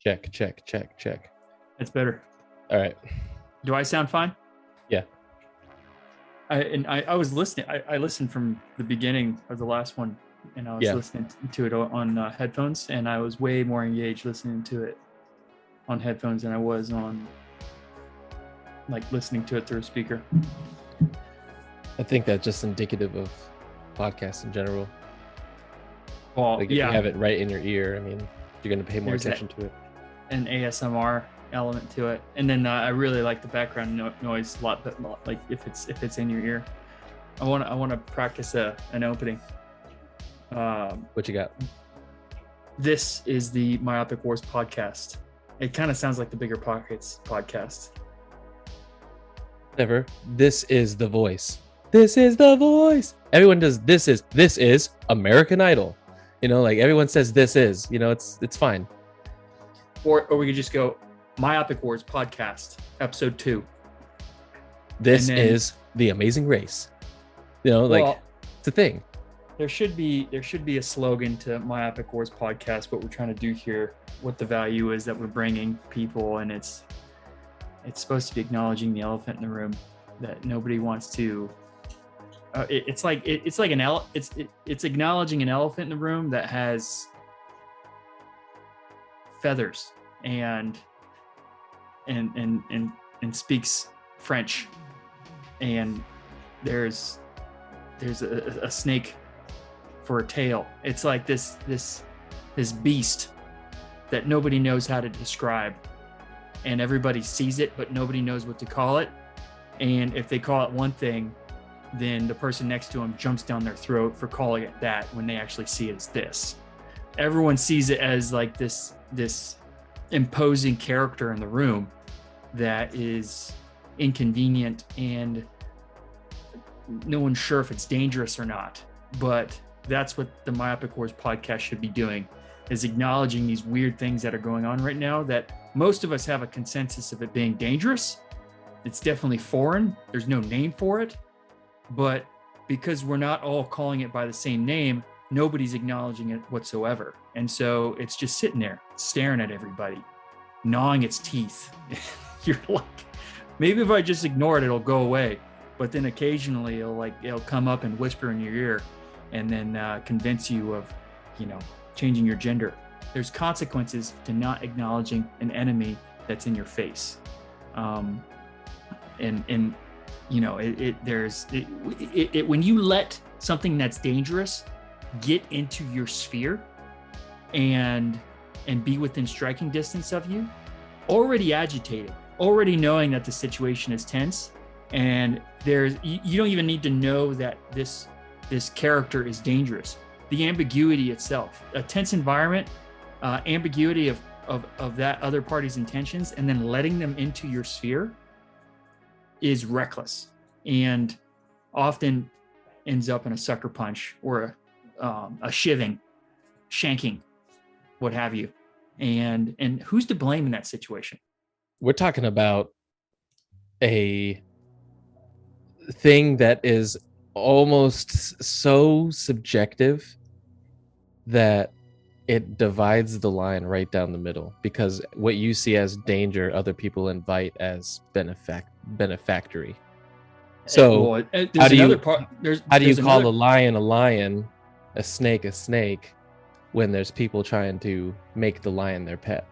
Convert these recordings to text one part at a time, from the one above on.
Check, check, check, check. That's better. All right. Do I sound fine? Yeah. I was listening. I listened from the beginning of the last one, and I was listening to it on headphones, and I was way more engaged listening to it on headphones than I was on like listening to it through a speaker. I think that's just indicative of podcasts in general. Well, like if you have it right in your ear, I mean, you're going to pay more attention to it. An ASMR element to it, and then I really like the background noise a lot, but like if it's in your ear. I want to practice an opening. What you got? This is the Myopic Wars podcast. It kind of sounds like the Bigger Pockets podcast. Never. This is the voice. This is the voice. Everyone does this is American Idol. You know, like everyone says this is, you know, it's fine. Or we could just go Myopic Wars Podcast, Episode 2. This is The Amazing Race. You know, like it's a thing. There should be a slogan to Myopic Wars Podcast, what we're trying to do here, what the value is that we're bringing people, and it's supposed to be acknowledging the elephant in the room that nobody wants to. It's acknowledging an elephant in the room that has feathers and speaks French, and there's a snake for a tail. It's like this beast that nobody knows how to describe, and everybody sees it, but nobody knows what to call it. And if they call it one thing, then the person next to them jumps down their throat for calling it that when they actually see it as this. Everyone sees it as like this imposing character in the room that is inconvenient, and no one's sure if it's dangerous or not. But that's what the Myopic Wars podcast should be doing, is acknowledging these weird things that are going on right now that most of us have a consensus of it being dangerous. It's definitely foreign. There's no name for it. But because we're not all calling it by the same name, nobody's acknowledging it whatsoever. And so it's just sitting there staring at everybody, gnawing its teeth. You're like, maybe if I just ignore it, it'll go away. But then occasionally it'll come up and whisper in your ear and then convince you of, changing your gender. There's consequences to not acknowledging an enemy that's in your face. When you let something that's dangerous get into your sphere and be within striking distance of you, already agitated, already knowing that the situation is tense, and you don't even need to know that this character is dangerous. The ambiguity itself, a tense environment, ambiguity of that other party's intentions, and then letting them into your sphere is reckless, and often ends up in a sucker punch or a shivving, shanking, what have you. And who's to blame in that situation? We're talking about a thing that is almost so subjective that it divides the line right down the middle, because what you see as danger, other people invite as benefactory. So how do you call a lion a lion, a snake, when there's people trying to make the lion their pet?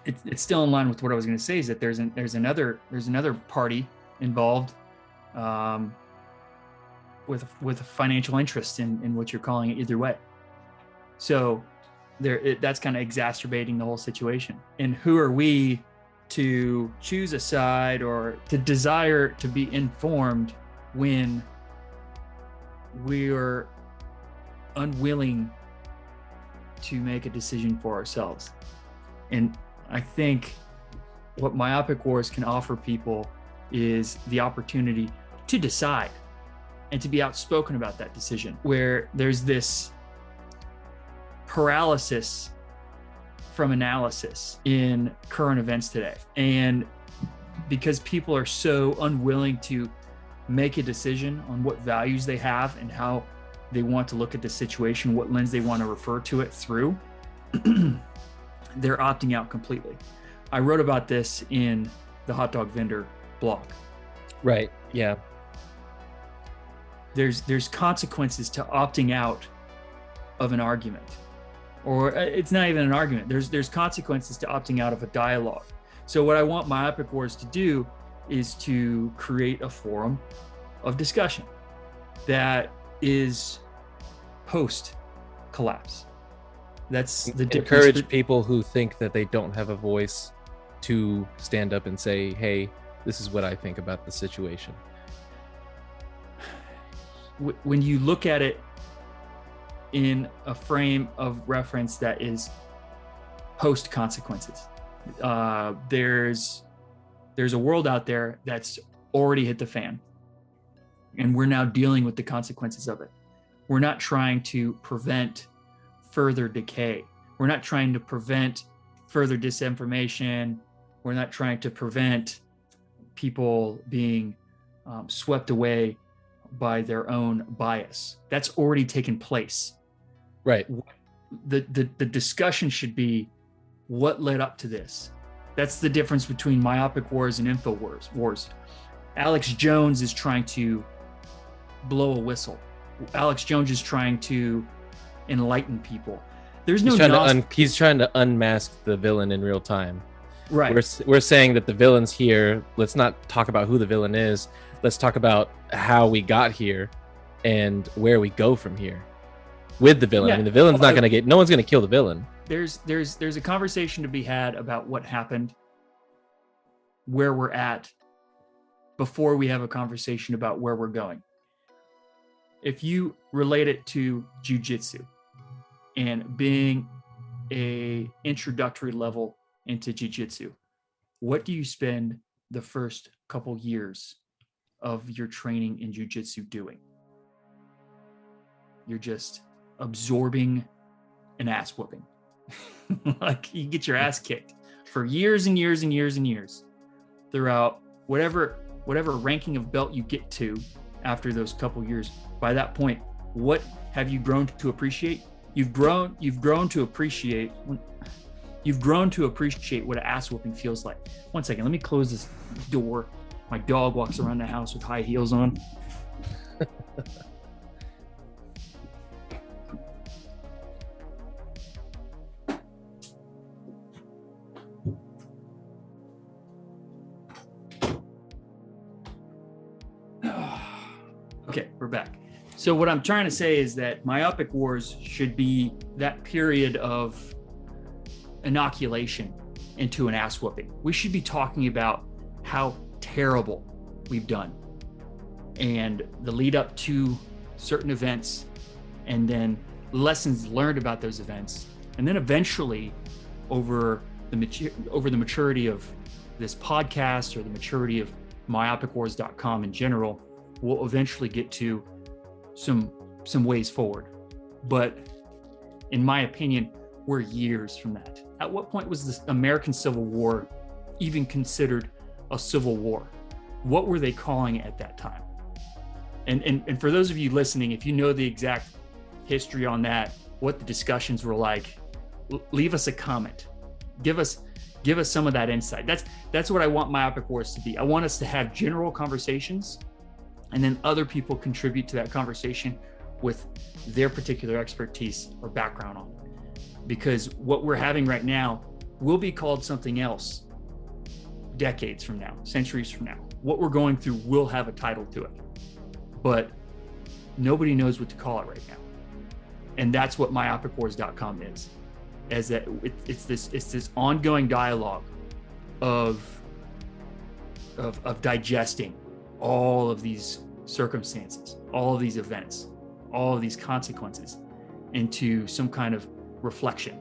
It's still in line with what I was going to say, is that there's another party involved with a financial interest in what you're calling it either way. So that's kind of exacerbating the whole situation. And who are we to choose a side or to desire to be informed when we're unwilling to make a decision for ourselves? And I think what Myopic Wars can offer people is the opportunity to decide and to be outspoken about that decision, where there's this paralysis from analysis in current events today. And because people are so unwilling to make a decision on what values they have and how they want to look at the situation, what lens they want to refer to it through, they're opting out completely. I wrote about this in the hot dog vendor blog. Right. Yeah. There's consequences to opting out of an argument, or it's not even an argument. There's consequences to opting out of a dialogue. So what I want Myopic Wars to do is to create a forum of discussion that is post collapse. That's the difference. Encourage people who think that they don't have a voice to stand up and say, hey, this is what I think about the situation. When you look at it in a frame of reference that is post consequences, there's a world out there that's already hit the fan, and we're now dealing with the consequences of it. We're not trying to prevent further decay. We're not trying to prevent further disinformation. We're not trying to prevent people being swept away by their own bias. That's already taken place. Right. The discussion should be what led up to this. That's the difference between Myopic Wars and InfoWars. Alex Jones is trying to blow a whistle. Alex Jones is trying to enlighten people. There's no he's trying to unmask the villain in real time. Right. We're saying that the villain's here. Let's not talk about who the villain is. Let's talk about how we got here and where we go from here with the villain. Yeah. I mean, the villain's not going to no one's going to kill the villain. There's a conversation to be had about what happened, where we're at, before we have a conversation about where we're going. If you relate it to jiu-jitsu and being a introductory level into jiu-jitsu, what do you spend the first couple years of your training in jiu-jitsu doing? You're just absorbing an ass whooping. Like, you get your ass kicked for years and years and years and years throughout whatever ranking of belt you get to after those couple years. By that point, what have you grown to appreciate? You've grown to appreciate what an ass whooping feels like. One second, let me close this door. My dog walks around the house with high heels on. Okay, we're back. So what I'm trying to say is that Myopic Wars should be that period of inoculation into an ass whooping. We should be talking about how terrible we've done and the lead up to certain events, and then lessons learned about those events, and then eventually over the maturity of this podcast or the maturity of MyopicWars.com in general, we'll eventually get to some ways forward. But in my opinion, we're years from that. At what point was the American Civil War even considered a civil war? What were they calling it at that time? And for those of you listening, if you know the exact history on that, what the discussions were like, leave us a comment. Give us some of that insight. That's what I want Myopic Wars to be. I want us to have general conversations, and then other people contribute to that conversation with their particular expertise or background on it. Because what we're having right now will be called something else decades from now, centuries from now. What we're going through will have a title to it, but nobody knows what to call it right now. And that's what MyopicWars.com is. As that it's this ongoing dialogue of digesting all of these circumstances, all of these events, all of these consequences into some kind of reflection,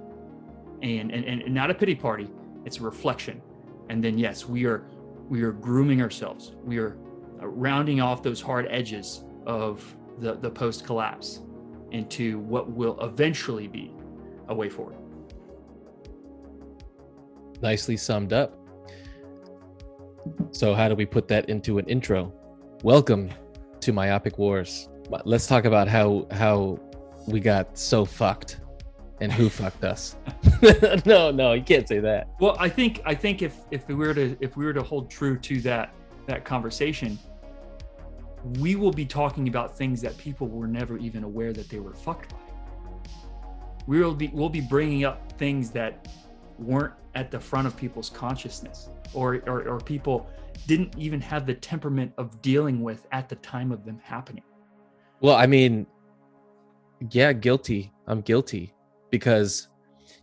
and not a pity party. It's a reflection. And then yes, we are grooming ourselves. We are rounding off those hard edges of the post collapse into what will eventually be a way forward. Nicely summed up. So how do we put that into an intro? Welcome to Myopic Wars. Let's talk about how we got so fucked and who fucked us. No, you can't say that. Well, I think if we were to hold true to that conversation, we will be talking about things that people were never even aware that they were fucked by. We'll be bringing up things that weren't at the front of people's consciousness, or people didn't even have the temperament of dealing with at the time of them happening. Well, I mean, yeah, guilty. I'm guilty because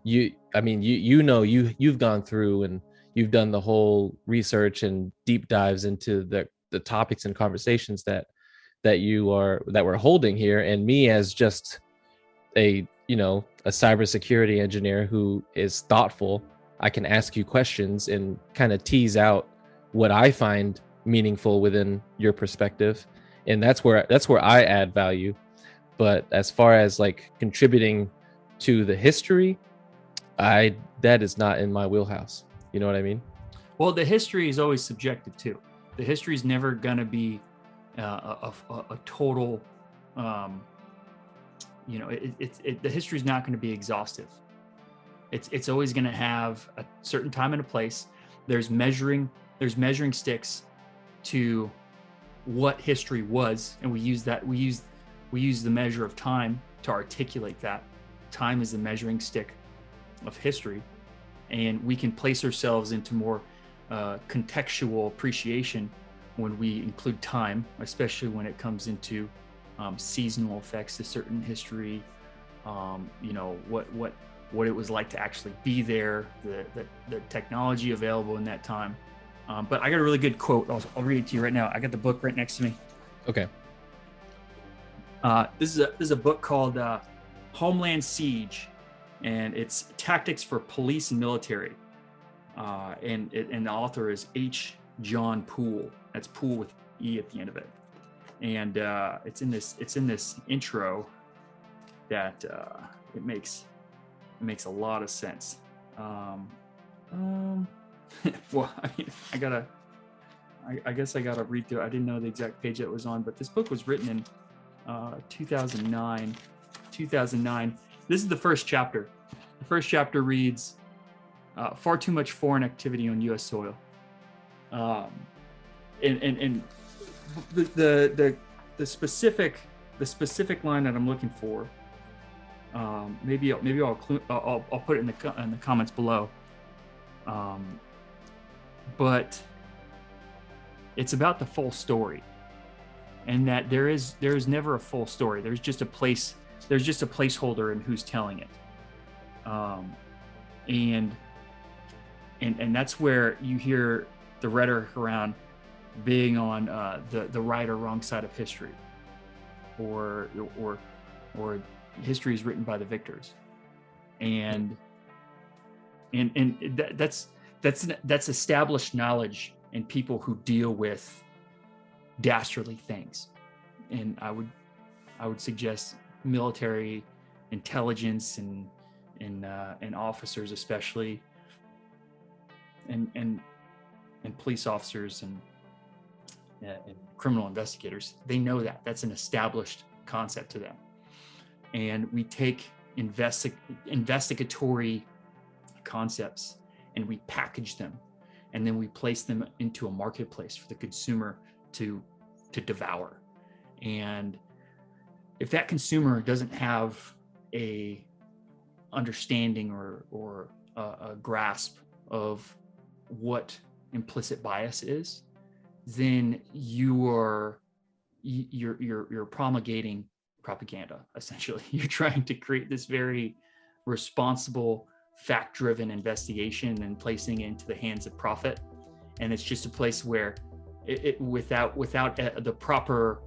you've gone through and you've done the whole research and deep dives into the topics and conversations that we're holding here. And me, as just a cybersecurity engineer who is thoughtful, I can ask you questions and kind of tease out what I find meaningful within your perspective. And that's where I add value. But as far as like contributing to the history, that is not in my wheelhouse. You know what I mean? Well, the history is always subjective too. The history is never going to be a total, the history is not going to be exhaustive. It's always going to have a certain time and a place. There's measuring sticks to what history was, and we use the measure of time to articulate that. Time is the measuring stick of history, and we can place ourselves into more contextual appreciation when we include time, especially when it comes into seasonal effects to certain history, what it was like to actually be there, the technology available in that time. But I got a really good quote. I'll read it to you right now. I got the book right next to me. Okay. This is a book called Homeland Siege, and it's Tactics for Police and Military. And the author is H. John Poole. That's Poole with E at the end of it. And it's in this intro that it makes a lot of sense. Well, I guess I gotta read through. I didn't know the exact page that it was on, but this book was written in 2009. This is the first chapter. The first chapter reads, far too much foreign activity on U.S. soil. And the specific line that I'm looking for, maybe I'll put it in the comments below. But it's about the full story, and that there is never a full story. There's just a placeholder in who's telling it. And that's where you hear the rhetoric around being on the right or wrong side of history, or history is written by the victors, and that's established knowledge in people who deal with dastardly things. And I would suggest military intelligence and officers especially, and police officers and criminal investigators. They know that's an established concept to them. And we take investigatory concepts and we package them, and then we place them into a marketplace for the consumer to devour. And if that consumer doesn't have a understanding or a grasp of what implicit bias is, then you're promulgating propaganda. Essentially, you're trying to create this very responsible, fact-driven investigation and placing it into the hands of profit. And it's just a place where without the proper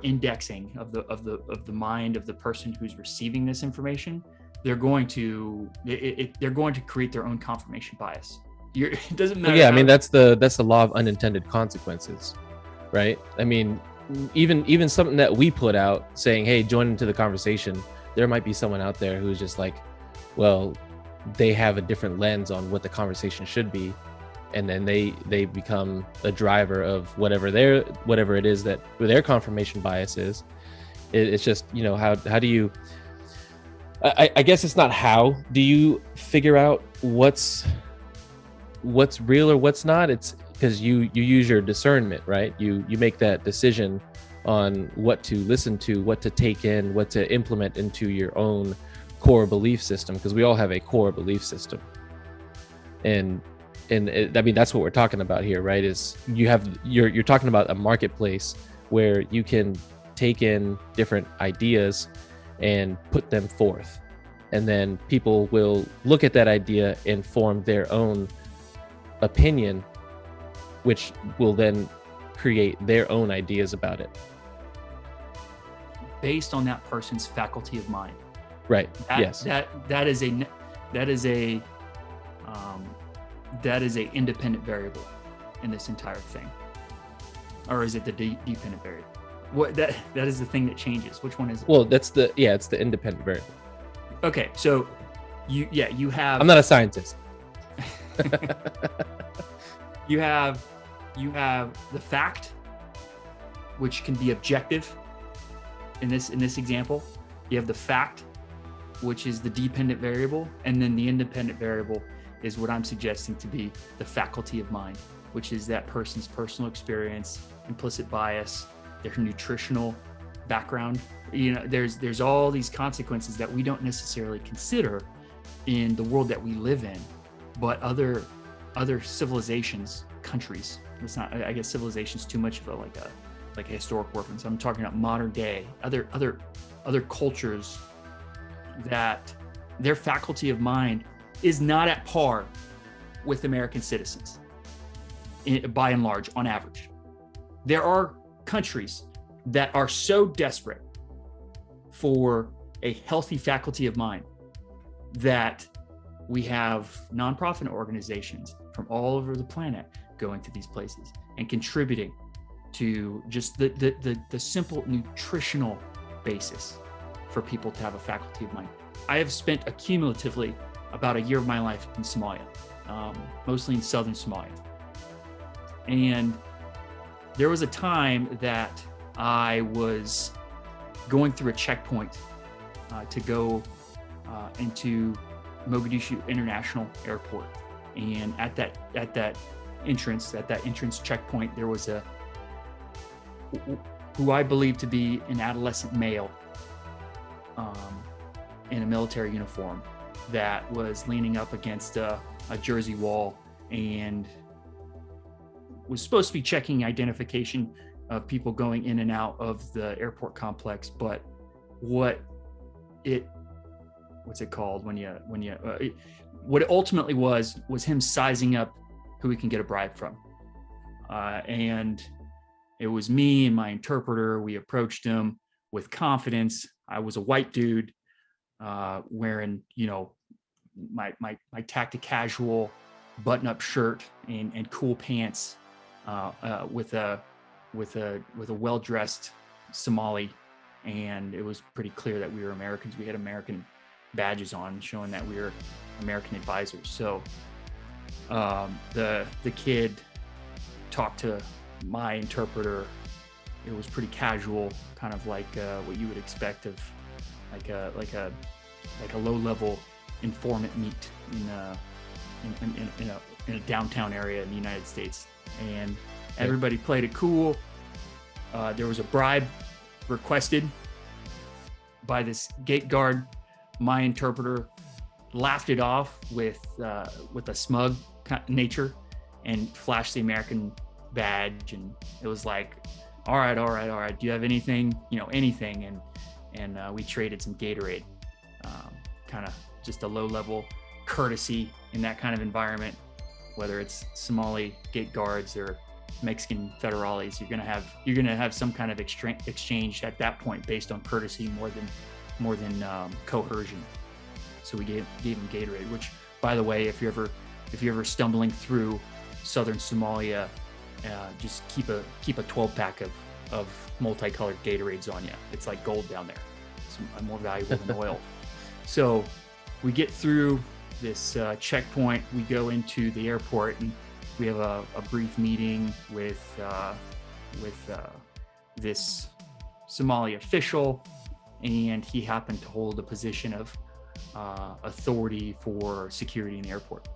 indexing of the mind of the person who's receiving this information, they're going to create their own confirmation bias. It doesn't matter. Yeah, I mean that's the law of unintended consequences, right? I mean, even something that we put out saying, hey, join into the conversation, there might be someone out there who's just like, well, they have a different lens on what the conversation should be, and then they become a driver of whatever it is that their confirmation bias is. It's just, how do you, I guess it's not how do you figure out what's real or what's not. It's because you use your discernment, right? You make that decision on what to listen to, what to take in, what to implement into your own core belief system, because we all have a core belief system. And I mean, that's what we're talking about here, right? Is you're talking about a marketplace where you can take in different ideas and put them forth, and then people will look at that idea and form their own opinion, which will then create their own ideas about it based on that person's faculty of mind. Right. Yes. That is a independent variable in this entire thing. Or is it the dependent variable? What that is the thing that changes. Which one is it? Well, it's the independent variable. Okay, so you have. I'm not a scientist. You have the fact, which can be objective. In this example, you have the fact, which is the dependent variable, and then the independent variable is what I'm suggesting to be the faculty of mind, which is that person's personal experience, implicit bias, their nutritional background. You know, there's all these consequences that we don't necessarily consider in the world that we live in, but other civilizations, countries. It's not. I guess civilization is too much of a historic reference. I'm talking about modern day, other cultures that their faculty of mind is not at par with American citizens, by and large, on average. There are countries that are so desperate for a healthy faculty of mind that we have nonprofit organizations from all over the planet going to these places and contributing to just the simple nutritional basis for people to have a faculty of mind. I have spent accumulatively about a year of my life in Somalia, mostly in southern Somalia. And there was a time that I was going through a checkpoint to go into Mogadishu International Airport. And at that entrance checkpoint, there was who I believe to be an adolescent male in a military uniform that was leaning up against a Jersey wall and was supposed to be checking identification of people going in and out of the airport complex. But what it ultimately was him sizing up who he can get a bribe from. And it was me and my interpreter. We approached him with confidence. I was a white dude wearing, my tactic casual button-up shirt and cool pants with a well-dressed Somali, and it was pretty clear that we were Americans. We had American badges on showing that we were American advisors. So the kid talked to my interpreter. It was pretty casual, kind of like what you would expect of like a low-level informant meet in a downtown area in the United States. And everybody played it cool. There was a bribe requested by this gate guard. My interpreter laughed it off with a smug nature and flashed the American badge, and it was like, all right, do you have anything, anything? And we traded some Gatorade, kind of just a low-level courtesy in that kind of environment. Whether it's Somali gate guards or Mexican federales, you're gonna have some kind of exchange at that point based on courtesy more than coercion. So we gave him Gatorade, which, by the way, if you're ever stumbling through southern Somalia, just keep a 12-pack of multicolored Gatorades on you. It's like gold down there. It's more valuable than oil. So we get through this checkpoint. We go into the airport, and we have a brief meeting with this Somali official, and he happened to hold a position of authority for security in the airport.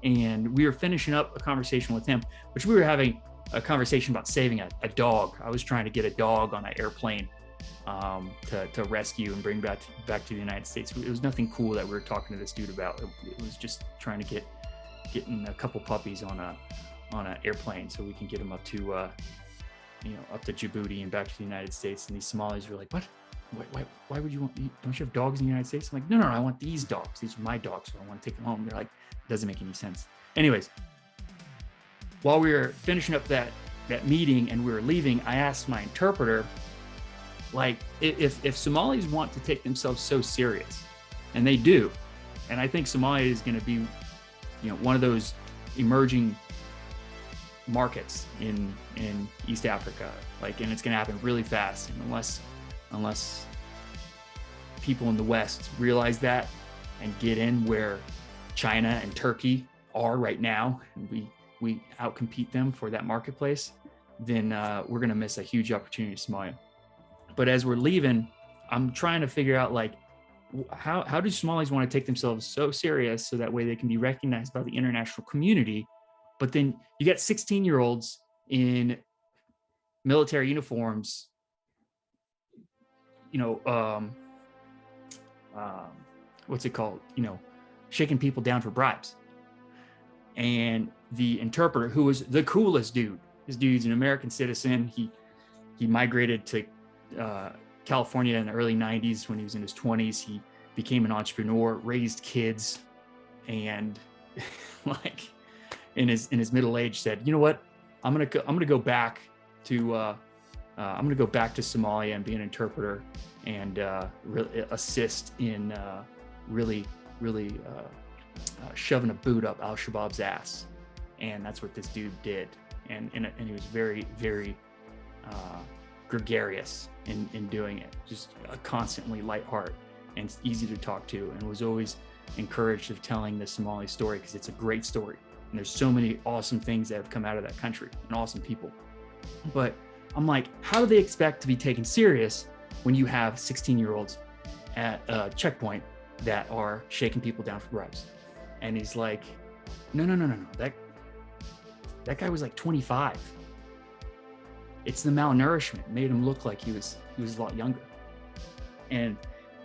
And we were finishing up a conversation with him, which we were having a conversation about saving a dog. I was trying to get a dog on an airplane to rescue and bring back to the United States. It was nothing cool that we were talking to this dude about. It was just trying to getting a couple puppies on an airplane so we can get them up to up to Djibouti and back to the United States. And these Somalis were like, what? Why would you want? Don't you have dogs in the United States? I'm like, no, I want these dogs. These are my dogs, so I want to take them home. They're like, it doesn't make any sense. Anyways, while we were finishing up that meeting and we were leaving, I asked my interpreter, like, if Somalis want to take themselves so serious, and they do, and I think Somalia is going to be, one of those emerging markets in East Africa, and it's going to happen really fast, and unless people in the West realize that and get in where China and Turkey are right now, and we outcompete them for that marketplace, then we're going to miss a huge opportunity to Somalia. But as we're leaving, I'm trying to figure out, like, how do Somalis want to take themselves so serious so that way they can be recognized by the international community? But then you get 16-year-olds in military uniforms, what's it called? Shaking people down for bribes. And the interpreter, who was the coolest dude, this dude's an American citizen. He migrated to California in the early 90s when he was in his 20s. He became an entrepreneur, raised kids, and in his middle age said, you know what, I'm gonna go back to Somalia and be an interpreter and really assist in really shoving a boot up Al-Shabaab's ass. And that's what this dude did. And he was very, very gregarious in doing it, just a constantly light heart and easy to talk to, and was always encouraged of telling the Somali story because it's a great story. And there's so many awesome things that have come out of that country and awesome people. But I'm like, how do they expect to be taken serious when you have 16-year-olds at a checkpoint that are shaking people down for bribes? And he's like, no. That guy was like 25. It's the malnourishment made him look like he was a lot younger. And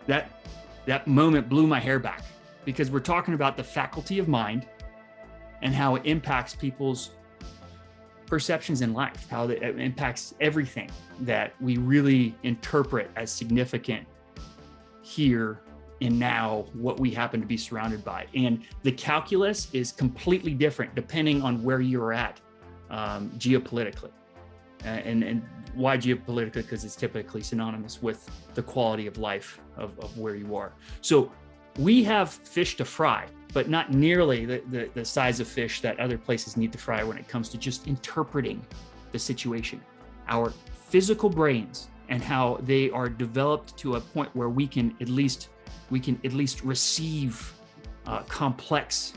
that moment blew my hair back, because we're talking about the faculty of mind and how it impacts people's perceptions in life, how it impacts everything that we really interpret as significant here and now, what we happen to be surrounded by. And the calculus is completely different depending on where you're at geopolitically. And why geopolitically? Because it's typically synonymous with the quality of life of where you are. So we have fish to fry, but not nearly the size of fish that other places need to fry when it comes to just interpreting the situation. Our physical brains and how they are developed to a point where we can at least receive complex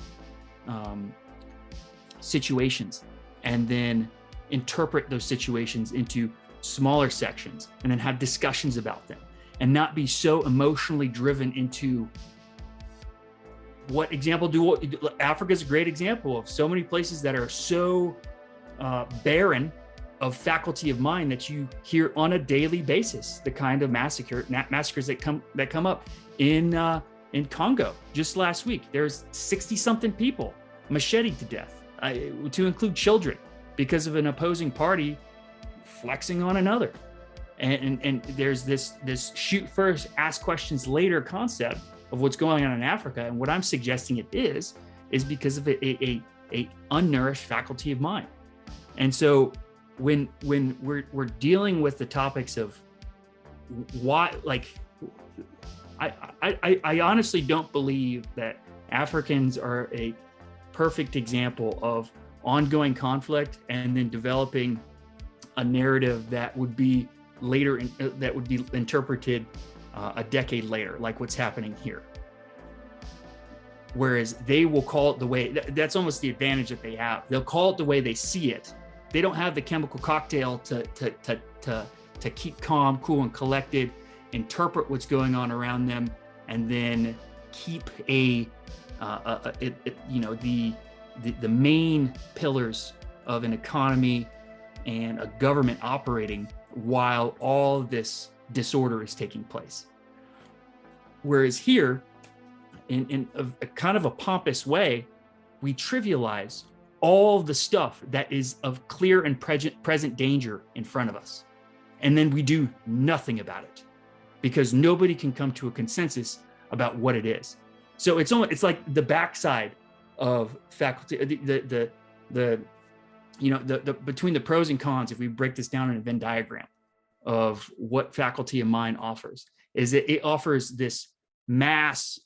situations, and then interpret those situations into smaller sections, and then have discussions about them, and not be so emotionally driven into Africa's a great example of so many places that are so barren of faculty of mind that you hear on a daily basis, the kind of massacres that come up in Congo. Just last week, there's 60-something people macheted to death, to include children, because of an opposing party flexing on another. And there's this shoot first, ask questions later concept of what's going on in Africa. And what I'm suggesting it is because of a unnourished faculty of mind. And so when we're dealing with the topics of why, like, I honestly don't believe that Africans are a perfect example of ongoing conflict and then developing a narrative that would be interpreted a decade later, like what's happening here. Whereas they will call it the way, that's almost the advantage that they have. They'll call it the way they see it. They don't have the chemical cocktail to keep calm, cool, and collected, interpret what's going on around them, and then keep the main pillars of an economy and a government operating while all this disorder is taking place. Whereas here, in a kind of a pompous way, we trivialize all the stuff that is of clear and present danger in front of us. And then we do nothing about it because nobody can come to a consensus about what it is. So it's like the backside of faculty, between the pros and cons, if we break this down in a Venn diagram of what faculty of mind offers, is that it offers this mass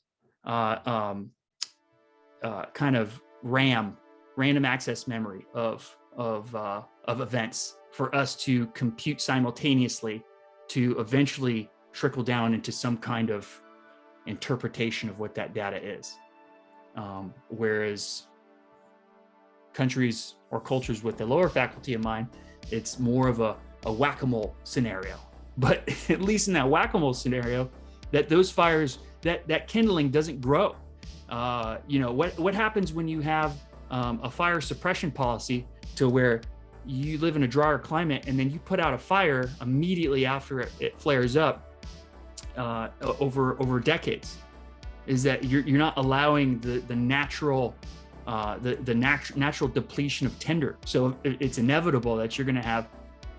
kind of random access memory of events for us to compute simultaneously to eventually trickle down into some kind of interpretation of what that data is. Whereas countries or cultures with the lower faculty of mind, it's more of a whack-a-mole scenario. But at least in that whack-a-mole scenario, that those fires, that kindling doesn't grow. What happens when you have a fire suppression policy to where you live in a drier climate and then you put out a fire immediately after it flares up over decades? Is that you're not allowing the natural natural depletion of tinder. So it's inevitable that you're going to have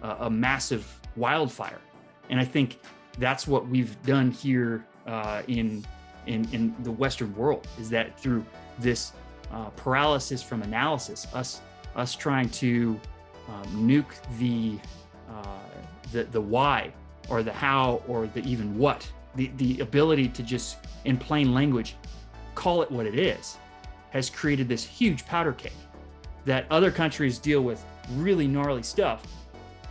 a massive wildfire. And I think that's what we've done here in the Western world, is that through this paralysis from analysis, us trying to nuke the why or the how or the even what, the ability to just in plain language call it what it is, has created this huge powder keg that other countries deal with really gnarly stuff.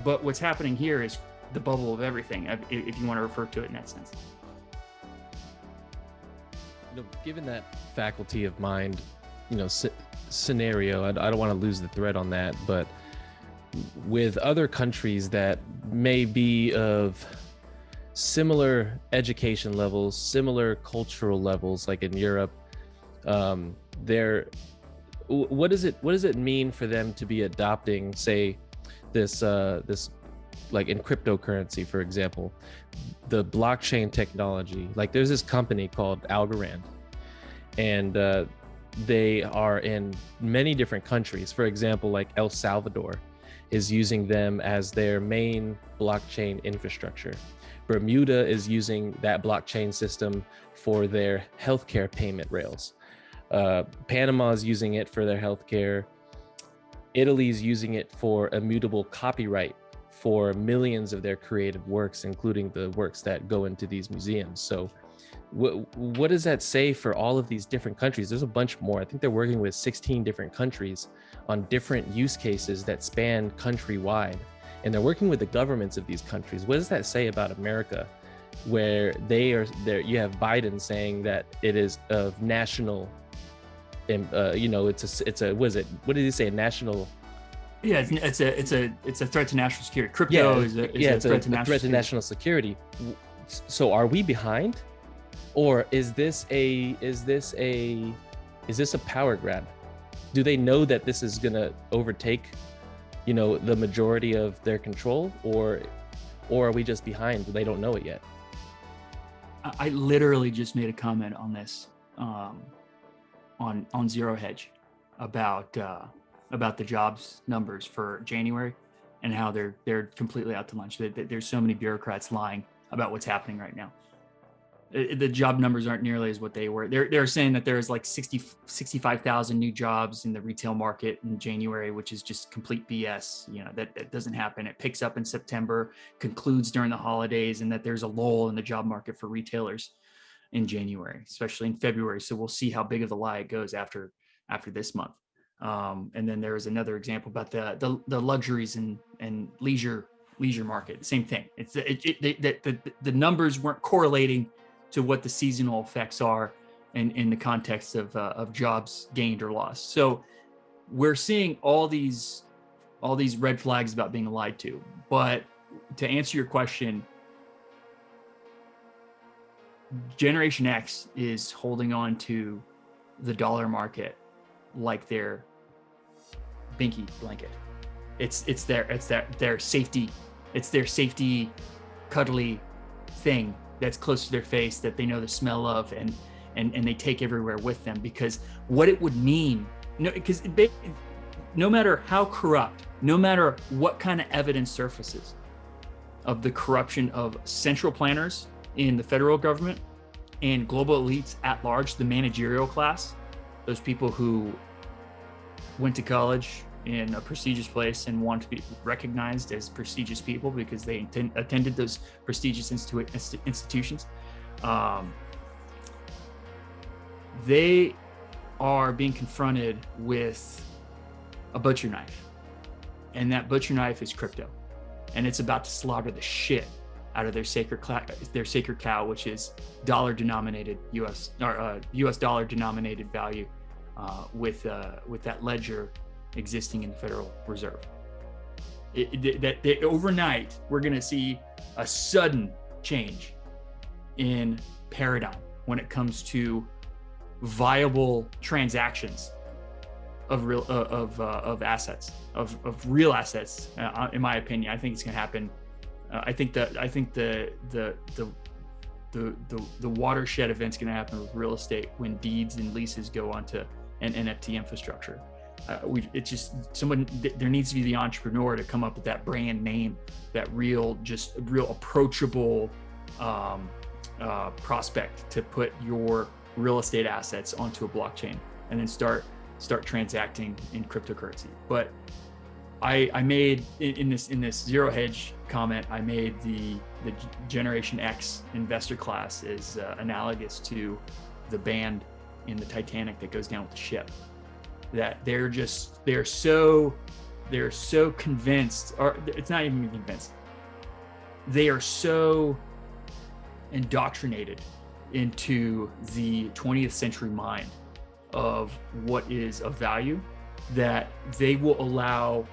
But what's happening here is the bubble of everything, if you want to refer to it in that sense. Given that faculty of mind, scenario, I don't want to lose the thread on that, but with other countries that may be of similar education levels, similar cultural levels, like in Europe, what does it mean for them to be adopting, say, this like in cryptocurrency, for example, the blockchain technology? Like there's this company called Algorand, and they are in many different countries. For example, like El Salvador is using them as their main blockchain infrastructure. Bermuda is using that blockchain system for their healthcare payment rails. Panama is using it for their healthcare. Italy is using it for immutable copyright for millions of their creative works, including the works that go into these museums. So what does that say for all of these different countries? There's a bunch more. I think they're working with 16 different countries on different use cases that span countrywide, and they're working with the governments of these countries. What does that say about America, where they are there? You have Biden saying that it is of national, it's a what is it? What did he say? National. Yeah, it's a threat to national security. Crypto is a threat to national security. So are we behind, or is this a power grab? Do they know that this is gonna overtake, the majority of their control, or are we just behind? They don't know it yet. I literally just made a comment on this on Zero Hedge about the jobs numbers for January and how they're completely out to lunch. There's so many bureaucrats lying about what's happening right now. The job numbers aren't nearly as what they were. They're saying that there's like 65,000 new jobs in the retail market in January, which is just complete BS. That doesn't happen. It picks up in September, concludes during the holidays, and that there's a lull in the job market for retailers in January, especially in February. So we'll see how big of a lie it goes after this month. And then there was another example about the luxuries and leisure market. Same thing. It's the numbers weren't correlating to what the seasonal effects are in the context of jobs gained or lost. So we're seeing all these red flags about being lied to. But to answer your question, Generation X is holding on to the dollar market like their binky blanket. It's their safety. It's their safety, cuddly thing that's close to their face that they know the smell of, and they take everywhere with them. Because what it would mean, because no matter how corrupt, no matter what kind of evidence surfaces of the corruption of central planners in the federal government and global elites at large, the managerial class, those people who went to college in a prestigious place and want to be recognized as prestigious people because they attended those prestigious institutions, they are being confronted with a butcher knife, and that butcher knife is crypto, and it's about to slaughter the shit out of their sacred cow, which is dollar-denominated U.S. dollar-denominated value, with that ledger existing in the Federal Reserve. Overnight, we're going to see a sudden change in paradigm when it comes to viable transactions of assets, of real assets. In my opinion, I think it's going to happen. I think the watershed event's going to happen with real estate when deeds and leases go onto an NFT infrastructure. There needs to be the entrepreneur to come up with that brand name, that real approachable prospect to put your real estate assets onto a blockchain and then start transacting in cryptocurrency. But I made in this Zero Hedge comment, I made the Generation X investor class is analogous to the band in the Titanic that goes down with the ship. That they're so convinced, or it's not even convinced. They are so indoctrinated into the 20th century mind of what is of value, that they will allow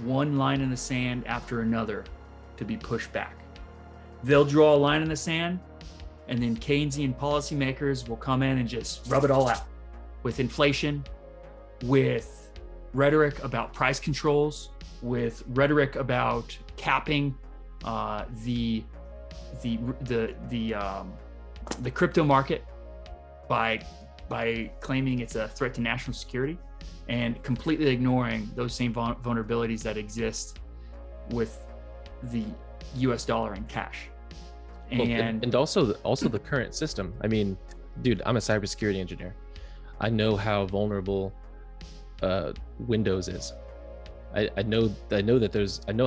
one line in the sand after another to be pushed back. They'll draw a line in the sand, and then Keynesian policymakers will come in and just rub it all out with inflation, with rhetoric about price controls, with rhetoric about capping the crypto market by claiming it's a threat to national security, and completely ignoring those same vulnerabilities that exist with the US dollar and cash. And also the current system. I mean, dude, I'm a cybersecurity engineer. I know how vulnerable Windows is. I know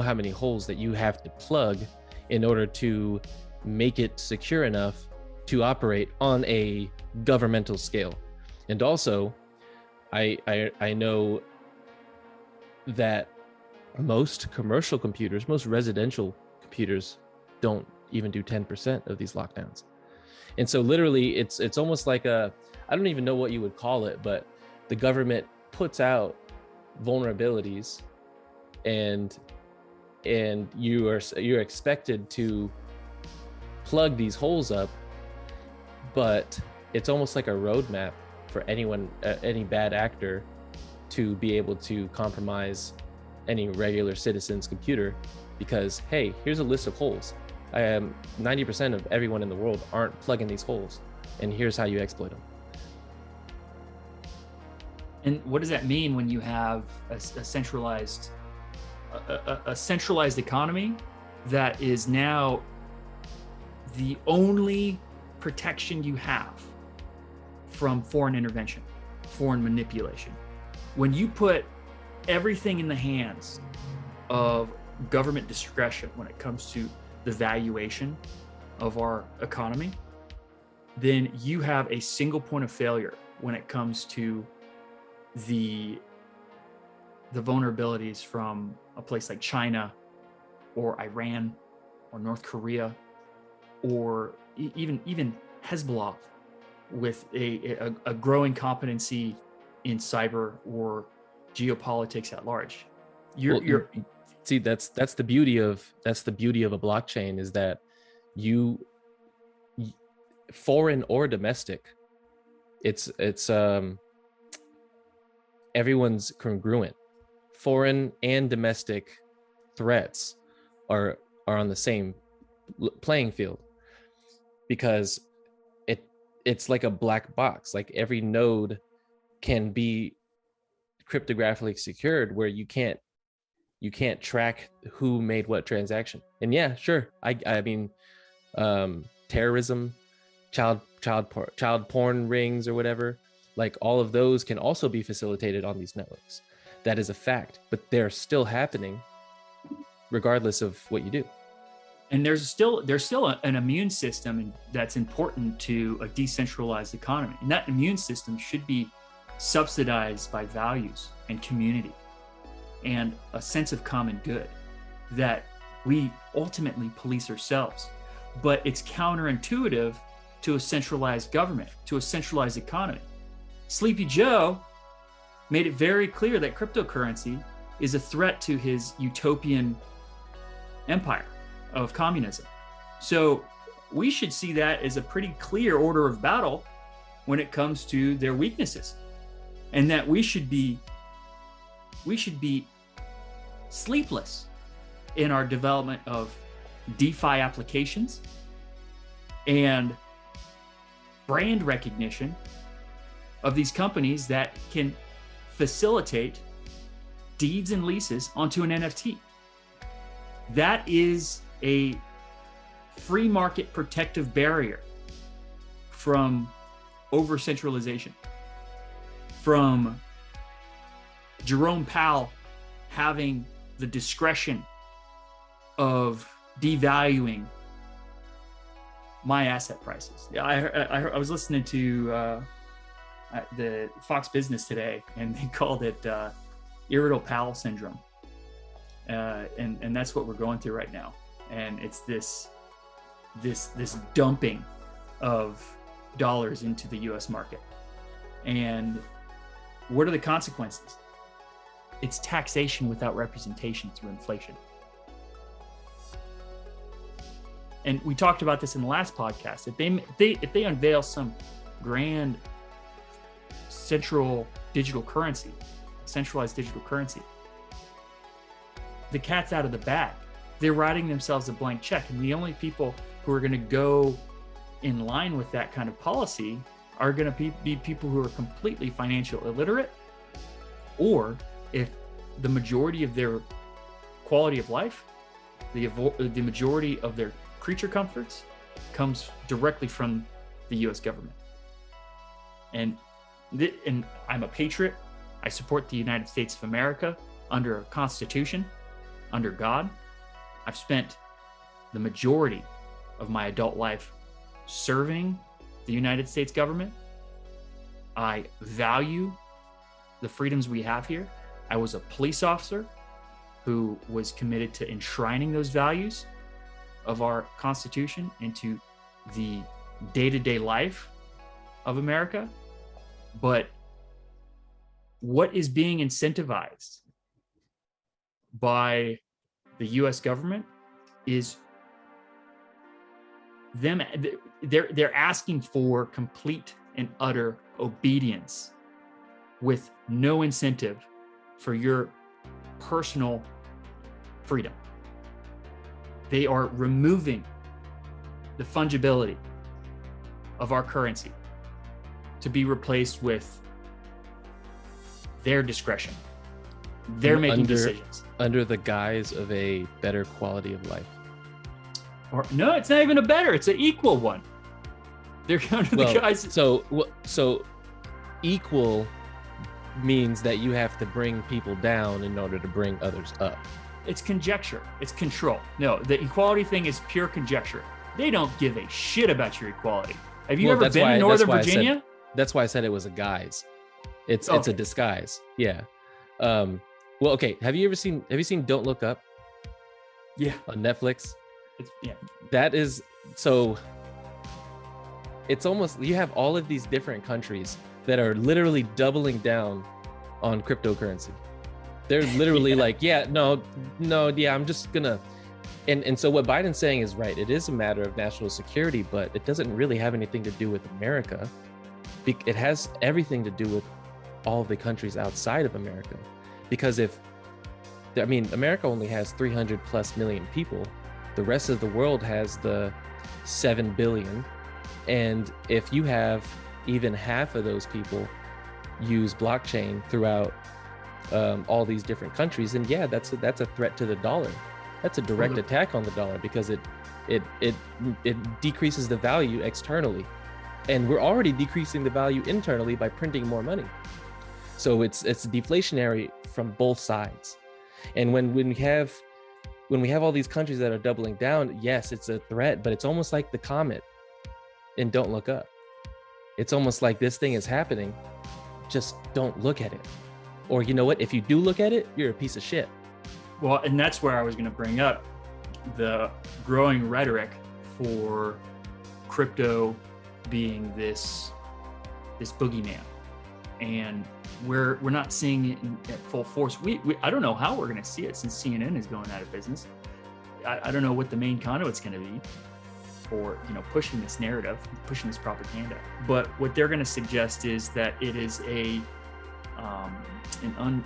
how many holes that you have to plug in order to make it secure enough to operate on a governmental scale. And also, I know that most commercial computers, most residential computers, don't even do 10% of these lockdowns. And so literally it's almost like I don't even know what you would call it, but the government puts out vulnerabilities, and you're expected to plug these holes up, but it's almost like a roadmap for any bad actor to be able to compromise any regular citizen's computer, because hey, here's a list of holes. 90% of everyone in the world aren't plugging these holes, and here's how you exploit them. And what does that mean when you have a centralized economy that is now the only protection you have from foreign intervention, foreign manipulation? When you put everything in the hands of government discretion when it comes to the valuation of our economy, then you have a single point of failure when it comes to the vulnerabilities from a place like China or Iran or North Korea, or even Hezbollah, with a growing competency in cyber or geopolitics at large. See, that's the beauty of a blockchain, is that foreign or domestic, it's everyone's congruent. Foreign and domestic threats are on the same playing field, because it's like a black box. Like every node can be cryptographically secured, where you can't track who made what transaction. And yeah, sure, I mean, terrorism, child porn rings or whatever, like all of those can also be facilitated on these networks. That is a fact, but they're still happening regardless of what you do. And there's still an immune system that's important to a decentralized economy. And that immune system should be subsidized by values and community and a sense of common good that we ultimately police ourselves. But it's counterintuitive to a centralized government, to a centralized economy. Sleepy Joe made it very clear that cryptocurrency is a threat to his utopian empire of communism. So we should see that as a pretty clear order of battle when it comes to their weaknesses, and that we should be sleepless in our development of DeFi applications and brand recognition of these companies that can facilitate deeds and leases onto an NFT. That is a free market protective barrier from over-centralization, from Jerome Powell having the discretion of devaluing my asset prices. I was listening to the Fox Business today, and they called it irritable Powell syndrome. And that's what we're going through right now. And it's this dumping of dollars into the US market. And what are the consequences? It's taxation without representation through inflation. And we talked about this in the last podcast. If they unveil some grand centralized digital currency, the cat's out of the bag. They're writing themselves a blank check. And the only people who are going to go in line with that kind of policy are going to be people who are completely financial illiterate, or if the majority of their quality of life, the majority of their creature comforts comes directly from the US government. And I'm a patriot. I support the United States of America under a constitution, under God. I've spent the majority of my adult life serving the United States government. I value the freedoms we have here. I was a police officer who was committed to enshrining those values of our Constitution into the day-to-day life of America. But what is being incentivized by the US government is they're asking for complete and utter obedience with no incentive for your personal freedom. They are removing the fungibility of our currency to be replaced with their discretion. They're making decisions under the guise of a better quality of life. Or no, it's not even a better, it's an equal one. They're under the guise. So equal means that you have to bring people down in order to bring others up. It's conjecture. It's control. No, the equality thing is pure conjecture. They don't give a shit about your equality. Have you ever been in Northern Virginia? That's why I said it was a guise. It's a disguise. Yeah. Well, okay. Have you seen Don't Look Up? Yeah. On Netflix? Yeah. That is, so it's almost, you have all of these different countries that are literally doubling down on cryptocurrency. They're literally like, I'm just gonna And so what Biden's saying is right. It is a matter of national security, but it doesn't really have anything to do with America. It has everything to do with all the countries outside of America. Because America only has 300 plus million people. The rest of the world has the 7 billion. And if you have even half of those people use blockchain throughout all these different countries, then yeah, that's a threat to the dollar. That's a direct attack on the dollar, because it decreases the value externally, and we're already decreasing the value internally by printing more money. So it's deflationary from both sides. And when we have all these countries that are doubling down, yes, it's a threat, but it's almost like the comet in Don't Look Up. It's almost like this thing is happening, just don't look at it. Or you know what? If you do look at it, you're a piece of shit. Well, and that's where I was going to bring up the growing rhetoric for crypto being this boogeyman, and we're not seeing it at full force. I don't know how we're going to see it, since CNN is going out of business. I don't know what the main conduit's going to be for pushing this narrative, pushing this propaganda. But what they're going to suggest is that it is an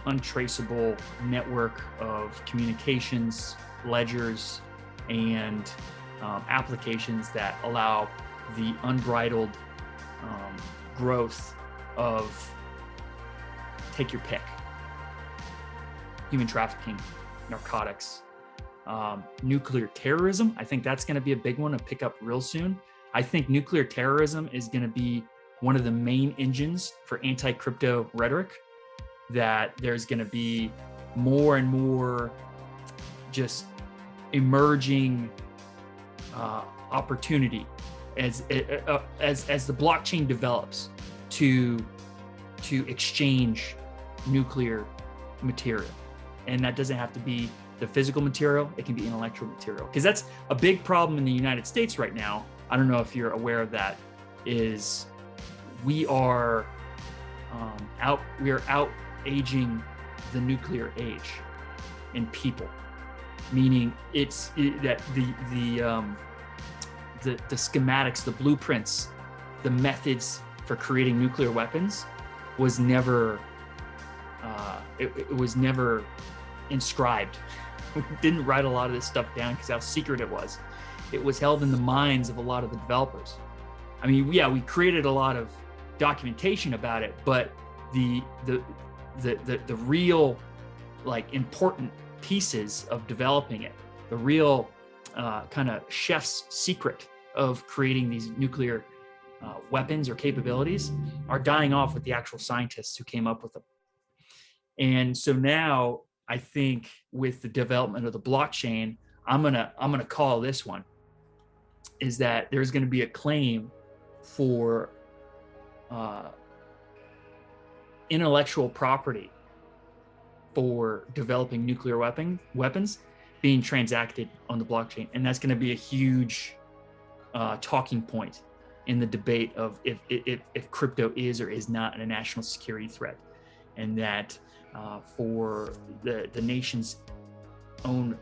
untraceable network of communications, ledgers, and applications that allow the unbridled growth of, take your pick, human trafficking, narcotics, nuclear terrorism. I think that's going to be a big one to pick up real soon. I think nuclear terrorism is going to be one of the main engines for anti-crypto rhetoric, that there's going to be more and more just emerging opportunity as the blockchain develops to exchange nuclear material. And that doesn't have to be the physical material, it can be intellectual material. Because that's a big problem in the United States right now. I don't know if you're aware of that, is we are out aging the nuclear age in people, meaning that the schematics, the blueprints, the methods for creating nuclear weapons was never it was never inscribed. We didn't write a lot of this stuff down because how secret it was. It was held in the minds of a lot of the developers. I mean, yeah, we created a lot of documentation about it, but the real important pieces of developing it, the real kind of chef's secret of creating these nuclear weapons or capabilities are dying off with the actual scientists who came up with them. And so now I think with the development of the blockchain, I'm gonna call this one, is that there's going to be a claim for intellectual property for developing nuclear weapons being transacted on the blockchain. And that's going to be a huge talking point in the debate of if crypto is or is not a national security threat. And that for the nation's own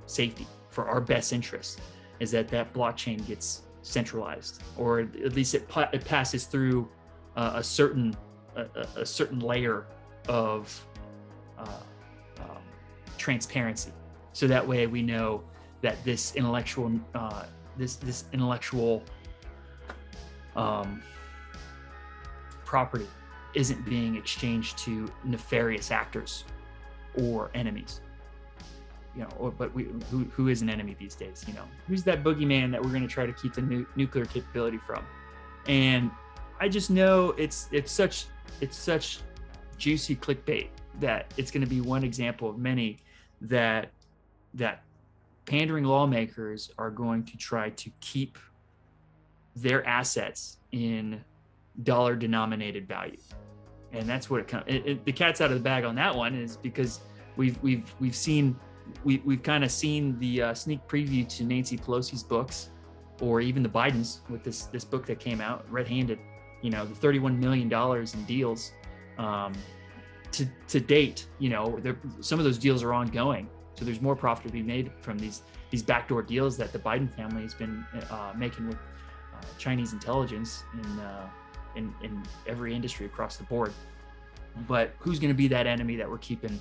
safety, for our best interest, is that blockchain gets centralized, or at least it passes through a certain layer of transparency, so that way we know that this intellectual property isn't being exchanged to nefarious actors or enemies. But who is an enemy these days? Who's that boogeyman that we're going to try to keep the nuclear capability from? And I just know it's such juicy clickbait that it's going to be one example of many that pandering lawmakers are going to try to keep their assets in dollar-denominated value. And that's what it comes. The cat's out of the bag on that one, is because we've kind of seen the sneak preview to Nancy Pelosi's books, or even the Bidens with this book that came out, Red-Handed. The $31 million in deals to date. Some of those deals are ongoing, So there's more profit to be made from these backdoor deals that the Biden family has been making with Chinese intelligence in every industry across the board. But who's going to be that enemy that we're keeping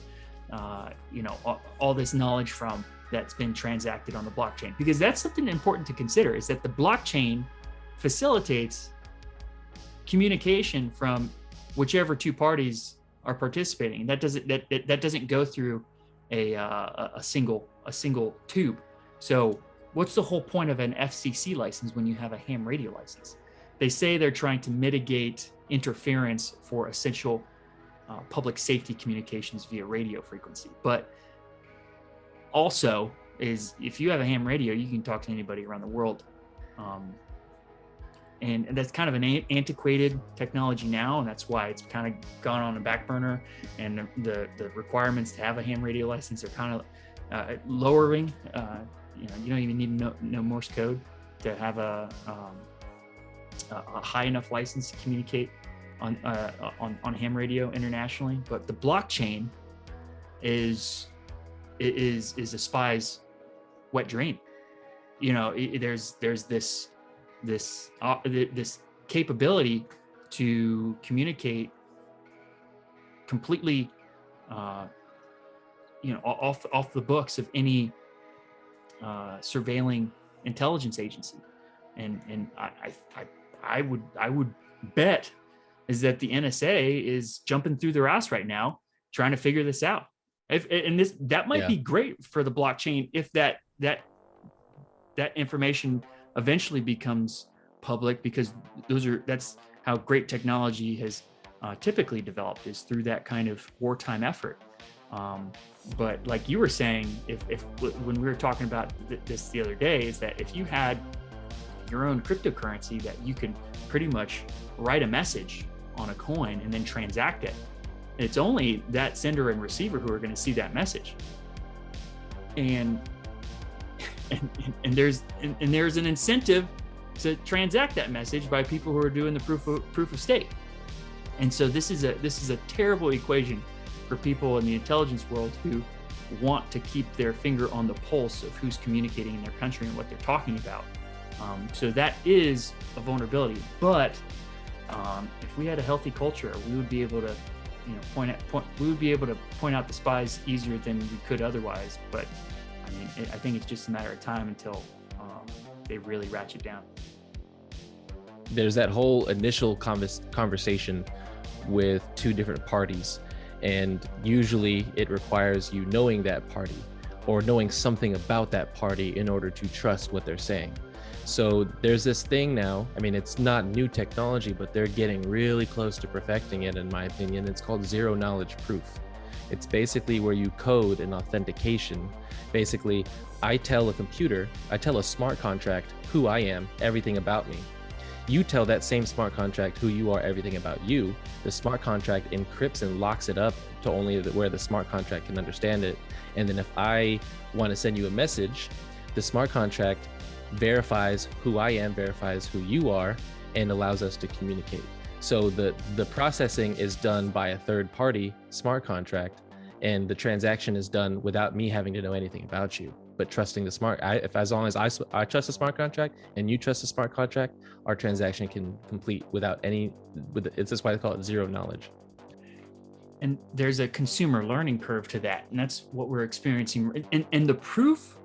all this knowledge from that's been transacted on the blockchain? Because that's something important to consider, is that the blockchain facilitates communication from whichever two parties are participating. That doesn't go through a single tube. So what's the whole point of an FCC license when you have a ham radio license? They say they're trying to mitigate interference for essential public safety communications via radio frequency. But also, is if you have a ham radio, you can talk to anybody around the world. And that's kind of an antiquated technology now, and that's why it's kind of gone on the back burner. And the requirements to have a ham radio license are kind of lowering. You don't even need to know Morse code to have a high enough license to communicate on ham radio internationally. But the blockchain is a spy's wet dream. There's this capability to communicate completely off the books of any surveilling intelligence agency. And I would bet is that the NSA is jumping through their ass right now trying to figure this out. That might be great for the blockchain if that information eventually becomes public, because that's how great technology has typically developed, is through that kind of wartime effort. But like you were saying, if when we were talking about this the other day, is that if you had your own cryptocurrency that you could pretty much write a message on a coin and then transact it, it's only that sender and receiver who are going to see that message. And there's an incentive to transact that message by people who are doing the proof of stake. And so this is a terrible equation for people in the intelligence world who want to keep their finger on the pulse of who's communicating in their country and what they're talking about. So that is a vulnerability. But if we had a healthy culture, we would be able to point out the spies easier than we could otherwise. But I think it's just a matter of time until they really ratchet down. There's that whole initial conversation with two different parties, and usually it requires you knowing that party or knowing something about that party in order to trust what they're saying. So there's this thing now, it's not new technology, but they're getting really close to perfecting it, in my opinion. It's called zero knowledge proof. It's basically where you code an authentication. Basically, I tell a smart contract who I am, everything about me. You tell that same smart contract who you are, everything about you. The smart contract encrypts and locks it up to only where the smart contract can understand it. And then if I want to send you a message, the smart contract verifies who I am, verifies who you are, and allows us to communicate. So the processing is done by a third party smart contract, and the transaction is done without me having to know anything about you, but trusting the smart. As long as I trust the smart contract and you trust the smart contract, our transaction can complete without any. It's just why they call it zero knowledge. And there's a consumer learning curve to that, and that's what we're experiencing. And the proof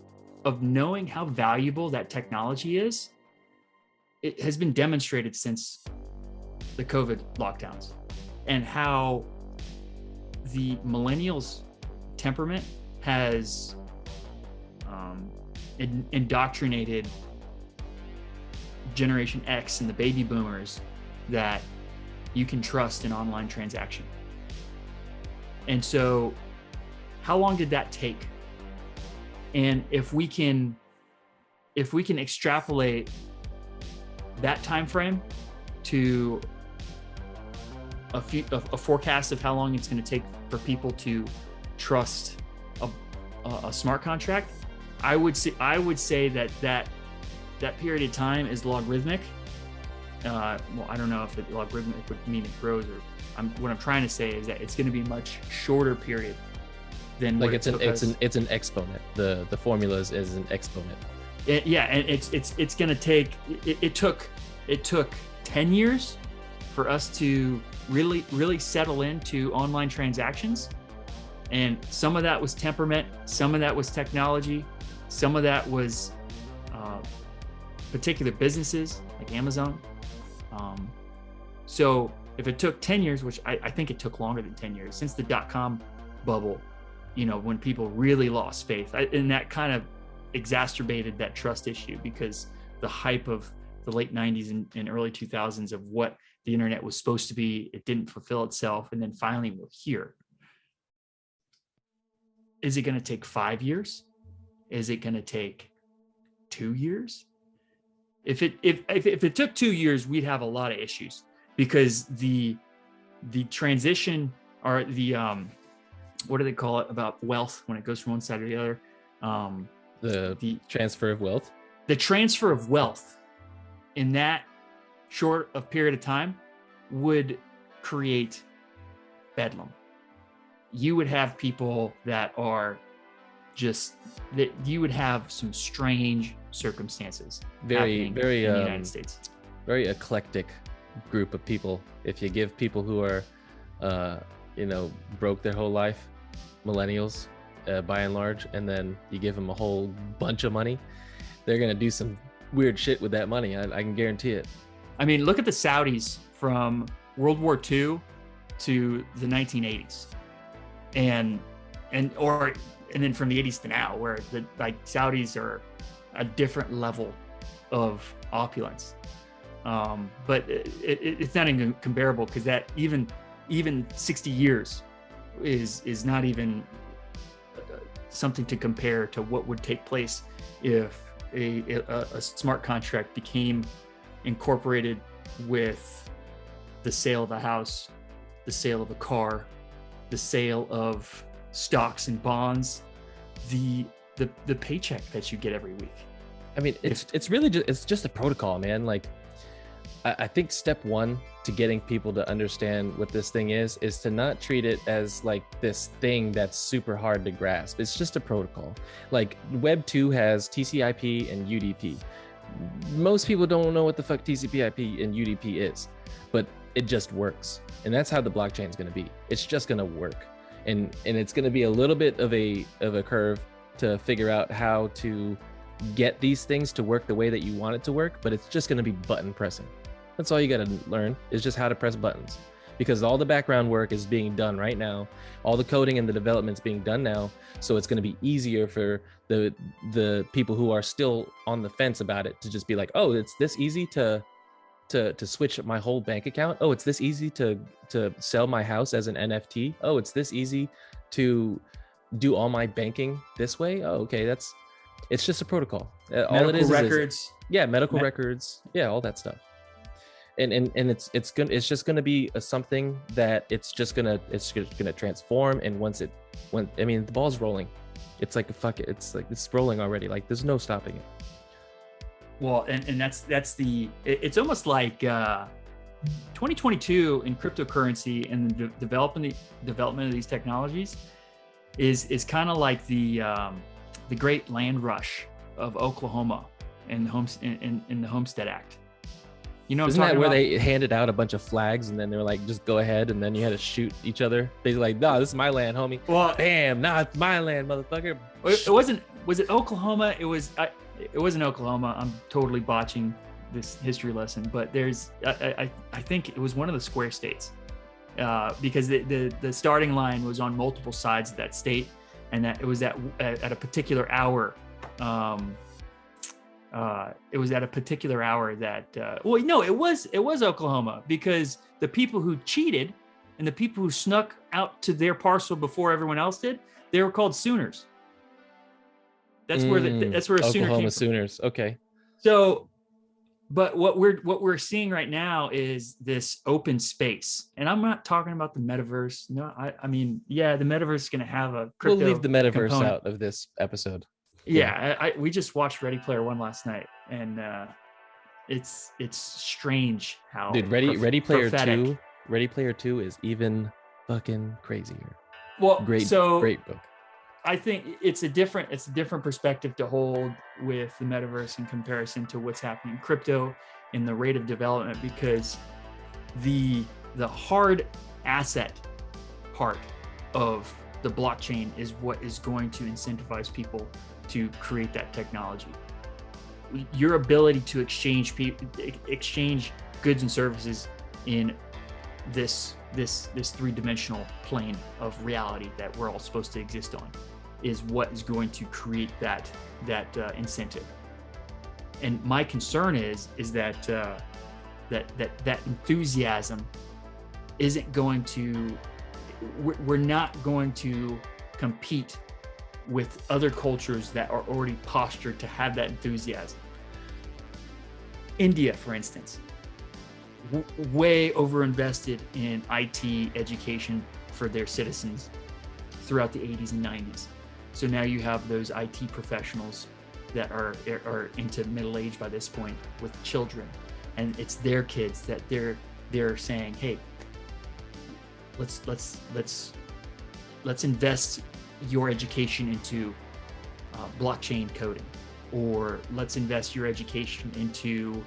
of knowing how valuable that technology is, it has been demonstrated since the COVID lockdowns, and how the millennials' temperament has indoctrinated Generation X and the baby boomers that you can trust an online transaction. And so how long did that take? And if we can extrapolate that time frame to a forecast of how long it's going to take for people to trust a smart contract, I would say that period of time is logarithmic. Well, I don't know if logarithmic would mean it grows, or what I'm trying to say is that it's going to be a much shorter period than like what it's an exponent. The formula is an exponent. And it's going to take. It took 10 years for us to really settle into online transactions, and some of that was temperament, some of that was technology, some of that was particular businesses like Amazon. So if it took 10 years, which I think it took longer than 10 years since the dot-com bubble, when people really lost faith, and that kind of exacerbated that trust issue, because the hype of the late 90s and early 2000s of what the internet was supposed to be, it didn't fulfill itself. And then finally we're here. Is it going to take 5 years? Is it going to take 2 years? If it took 2 years, we'd have a lot of issues, because the transition, or the what do they call it about wealth when it goes from one side to the other? The transfer of wealth. The transfer of wealth in that short of period of time would create bedlam. You would have people that are that you would have some strange circumstances Very in the United States. Very eclectic group of people. If you give people who are broke their whole life, millennials by and large, and then you give them a whole bunch of money, they're gonna do some weird shit with that money. I can guarantee it. I mean, look at the Saudis from World War II to the 1980s, and then from the 80s to now, where the Saudis are a different level of opulence. But it's not even comparable, because that even 60 years is not even something to compare to what would take place if a smart contract became incorporated with the sale of a house, the sale of a car, the sale of stocks and bonds, the paycheck that you get every week. I mean, it's really just a protocol, man. Like, I think step one to getting people to understand what this thing is to not treat it as like this thing that's super hard to grasp. It's just a protocol. Like Web 2 has TCP/IP and UDP. Most people don't know what the fuck TCP/IP and UDP is, but it just works. And that's how the blockchain is going to be. It's just going to work. And it's going to be a little bit of a curve to figure out how to get these things to work the way that you want it to work, but it's just going to be button pressing. That's all you got to learn, is just how to press buttons, because all the background work is being done right now. All the coding and the development's being done now. So it's going to be easier for the people who are still on the fence about it to just be like, oh, it's this easy to switch my whole bank account. Oh, it's this easy to sell my house as an NFT. Oh, it's this easy to do all my banking this way. Oh, okay. It's just a protocol. All it is records. Medical records. Yeah, all that stuff. And it's just gonna be something that it's just gonna transform. And the ball's rolling. It's like it's rolling already. Like there's no stopping it. Well, and it's almost like 2022 in cryptocurrency and the development of these technologies is kind of like the great land rush of Oklahoma and the Homestead Act. You know, isn't that where they handed out a bunch of flags and then they were like, just go ahead, and then you had to shoot each other? They're like, no, this is my land, homie. Well, bam, nah, it's my land, motherfucker. It wasn't. Was it Oklahoma? It wasn't Oklahoma. I'm totally botching this history lesson, but I think it was one of the square states, because the starting line was on multiple sides of that state, and that it was at a particular hour. It was at a particular hour that it was Oklahoma, because the people who cheated and the people who snuck out to their parcel before everyone else did, they were called Sooners. That's where a Sooner came from. Oklahoma Sooners. Okay. So, but what we're seeing right now is this open space, and I'm not talking about the metaverse. No, I mean, yeah, the metaverse is going to have a crypto. We'll leave the metaverse component out of this episode. Yeah, we just watched Ready Player One last night, and it's strange how Ready Player 2 is even fucking crazier. Well, great book. I think it's a different perspective to hold with the metaverse in comparison to what's happening in crypto and the rate of development, because the hard asset part of the blockchain is what is going to incentivize people to create that technology. Your ability to exchange goods and services in this three-dimensional plane of reality that we're all supposed to exist on is what is going to create that incentive. And my concern is that enthusiasm isn't going to, we're not going to compete with other cultures that are already postured to have that enthusiasm. India, for instance, way overinvested in IT education for their citizens throughout the 80s and 90s. So now you have those IT professionals that are into middle age by this point with children, and it's their kids that they're saying, hey, let's invest your education into blockchain coding, or let's invest your education into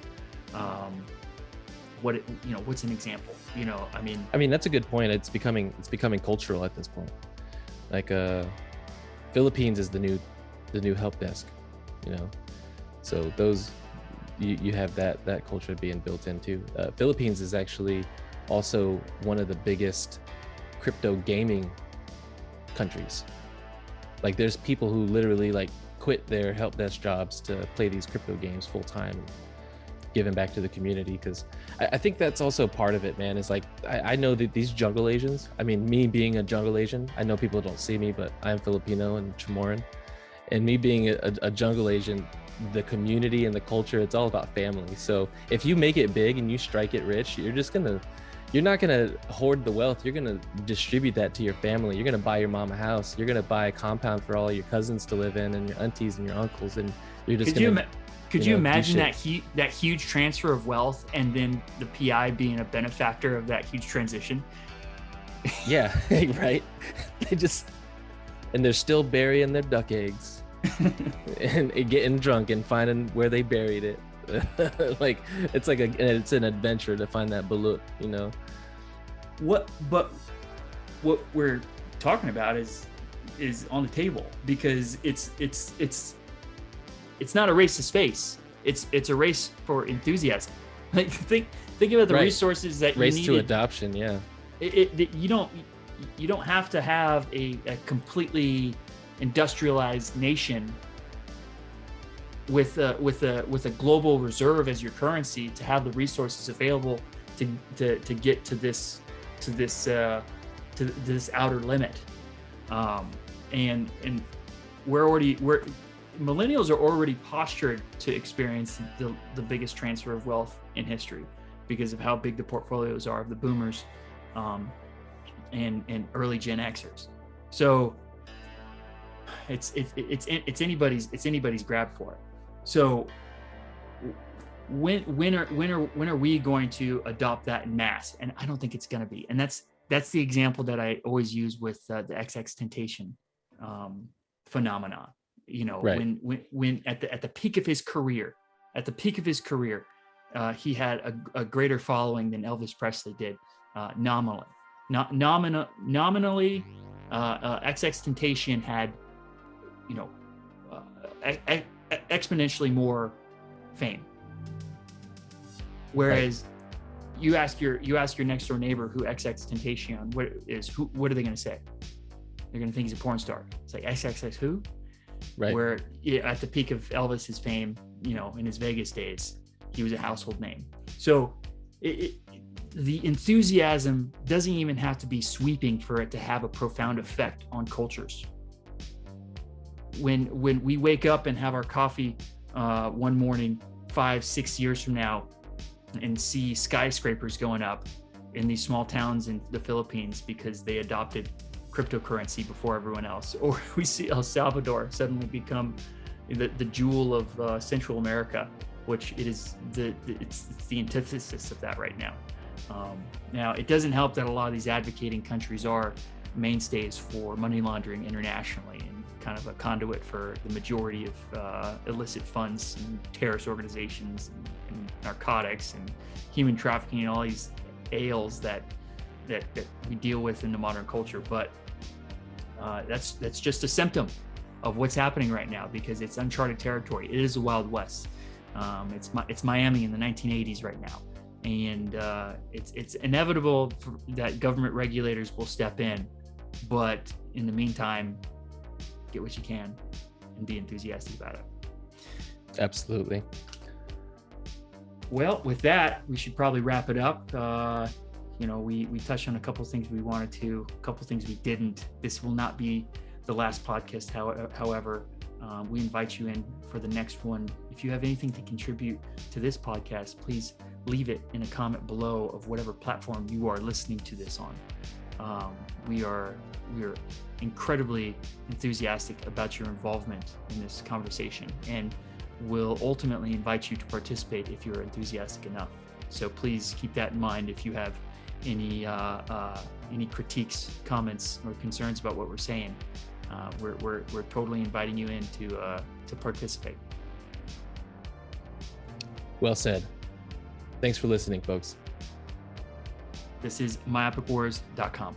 what's an example? I mean that's a good point. It's becoming cultural at this point. Like Philippines is the new help desk, so those you have that culture being built in too. Philippines is actually also one of the biggest crypto gaming countries. Like there's people who literally like quit their help desk jobs to play these crypto games full time, giving back to the community. Because I think that's also part of it, man. Is like I know that these jungle Asians, I mean, me being a jungle Asian, I know people don't see me, but I'm Filipino and Chamorro, and me being a jungle Asian, the community and the culture, it's all about family. So if you make it big and you strike it rich, you're not gonna hoard the wealth. You're gonna distribute that to your family. You're gonna buy your mom a house. You're gonna buy a compound for all your cousins to live in, and your aunties and your uncles, and you're just Could you imagine that huge transfer of wealth, and then the PI being a benefactor of that huge transition? Yeah, right. And they're still burying their duck eggs and getting drunk and finding where they buried it. Like it's an adventure to find that balut, What we're talking about is on the table, because it's not a race to space. It's a race for enthusiasm. Like think about the resources that race you need to adoption. Yeah, you don't have to have a completely industrialized nation with a global reserve as your currency to have the resources available to get to this outer limit. And millennials are already postured to experience the biggest transfer of wealth in history because of how big the portfolios are of the boomers and early Gen Xers. So it's anybody's grab for it. So when are we going to adopt that in mass? And I don't think it's going to be. And that's the example that I always use with the XXXTentacion phenomenon. Right. When at the peak of his career, he had a greater following than Elvis Presley did, nominally. Nominally, XXXTentacion had, exponentially more fame. Whereas you ask your next door neighbor who XXXTentacion what are they going to say? They're going to think he's a porn star. It's like XXX who? Right. Where at the peak of Elvis's fame, in his Vegas days, he was a household name. So the enthusiasm doesn't even have to be sweeping for it to have a profound effect on cultures. When we wake up and have our coffee one morning 5-6 years from now and see skyscrapers going up in these small towns in the Philippines because they adopted cryptocurrency before everyone else, or we see El Salvador suddenly become the jewel of Central America, which it's the antithesis of that right now. Now, it doesn't help that a lot of these advocating countries are mainstays for money laundering internationally, and kind of a conduit for the majority of illicit funds and terrorist organizations and narcotics and human trafficking and all these ails that we deal with in the modern culture. But that's just a symptom of what's happening right now, because it's uncharted territory. It is the Wild West. It's Miami in the 1980s right now, and it's inevitable that government regulators will step in. But in the meantime, get what you can and be enthusiastic about it. Absolutely. Well, with that, we should probably wrap it up. We touched on a couple of things we wanted to, a couple of things we didn't. This will not be the last podcast. However, we invite you in for the next one. If you have anything to contribute to this podcast, please leave it in a comment below of whatever platform you are listening to this on. We are incredibly enthusiastic about your involvement in this conversation, and will ultimately invite you to participate if you're enthusiastic enough. So please keep that in mind. If you have any critiques, comments, or concerns about what we're saying, we're totally inviting you in to participate. Well said. Thanks for listening, folks. This is MyopicWars.com.